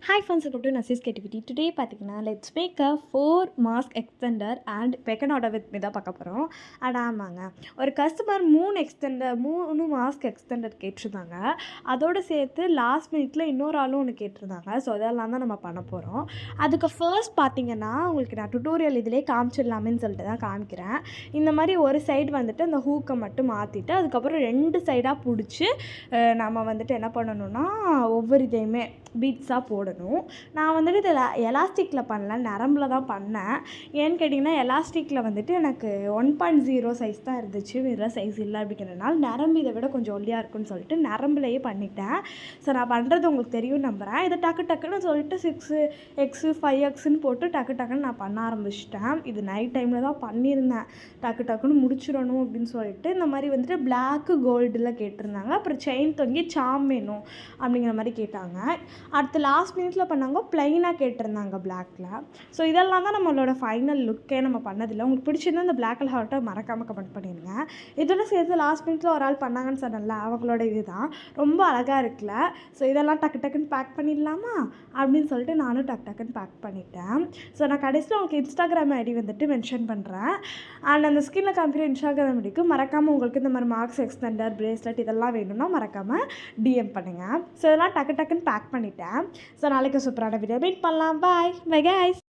Hi friends, welcome to Nasis Creativity. Today பார்த்தீங்கன்னா let's make a 4 mask extender and bacon order with me தான் பார்க்க போகிறோம். ஆமாங்க, ஒரு கஸ்டமர் 3 மாஸ்க் எக்ஸ்டெண்டர் கேட்டிருந்தாங்க. அதோடு சேர்த்து லாஸ்ட் மினிட்ல இன்னொரு ஆளும் ஒன்று கேட்டிருந்தாங்க. ஸோ அதெல்லாம் தான் நம்ம பண்ண போகிறோம். அதுக்கு ஃபர்ஸ்ட் பார்த்தீங்கன்னா உங்களுக்கு நான் டுட்டோரியல் இதிலே காமிச்சிடலாமேன்னு சொல்லிட்டு தான் காமிக்கிறேன். இந்த மாதிரி ஒரு சைடு வந்துட்டு அந்த ஹூக்கை மட்டும் மாற்றிட்டு அதுக்கப்புறம் 2 சைடாக பிடிச்சி நம்ம வந்துட்டு என்ன பண்ணணும்னா ஒவ்வொரு இதையுமே பீட்ஸாக போடணும். நான் வந்துட்டு இதில் எலாஸ்டிக்கில் பண்ணல, நரம்பில் தான் பண்ணேன். ஏன்னு கேட்டிங்கன்னா எலாஸ்டிக்கில் வந்துட்டு எனக்கு 1.0 சைஸ் தான் இருந்துச்சு, இதில் சைஸ் இல்லை அப்படிங்கிறதுனால நரம்பு இதை விட கொஞ்சம் ஒல்லியாக இருக்குன்னு சொல்லிட்டு நரம்புலையே பண்ணிட்டேன். ஸோ நான் பண்ணுறது உங்களுக்கு தெரியும் நம்புகிறேன். இதை டக்குன்னு சொல்லிட்டு 6x 5xன்னு போட்டு டக்குன்னு நான் பண்ண ஆரம்பிச்சிட்டேன். இது நைட் டைமில் தான் பண்ணியிருந்தேன். டக்குன்னு முடிச்சிடணும் அப்படின்னு சொல்லிட்டு இந்த மாதிரி வந்துட்டு பிளாக்கு கோல்டில் கேட்டிருந்தாங்க. அப்புறம் செயின் தொங்கி சாம் வேணும் அப்படிங்கிற மாதிரி கேட்டாங்க. அடுத்து லாஸ்ட் மினிட்ல பண்ணாங்க ப்ளைனாக கேட்டிருந்தாங்க பிளாக்கில். ஸோ இதெல்லாம் தான் நம்மளோட ஃபைனல் லுக்கே நம்ம பண்ணதில்லை. உங்களுக்கு பிடிச்சிருந்தா இந்த பிளாக் கலர் ஹார்ட்டை மறக்காமல் கமெண்ட் பண்ணிடுங்க. இதோட சேர்த்து லாஸ்ட் மினிட்ல ஒரு ஆள் பண்ணாங்கன்னு சொன்னல, அவங்களோட இது தான் ரொம்ப அழகாக இருக்குல்ல. ஸோ இதெல்லாம் டக்குன்னு பேக் பண்ணிடலாமா அப்படின்னு சொல்லிட்டு நானும் டக்குன்னு பேக் பண்ணிட்டேன். ஸோ நான் கடைசியில் உங்களுக்கு இன்ஸ்டாகிராம் ஐடி வந்துட்டு மென்ஷன் பண்ணுறேன். அண்ட் அந்த ஸ்கின்னில் காமிக்கிற இன்ஸ்டாகிராம் ஐடிக்கு மறக்காமல் உங்களுக்கு இந்த மாதிரி மார்க்ஸ் எக்ஸ்டெண்டர் பிரேஸ்லெட் இதெல்லாம் வேணும்னா மறக்காமல் டிஎம் பண்ணுங்கள். ஸோ இதெல்லாம் டக்குன்னு பேக் பண்ணிட்டேன். ஸோ நாளைக்கு சூப்பரான வீடியோ மீட் பண்ணலாம். Bye guys.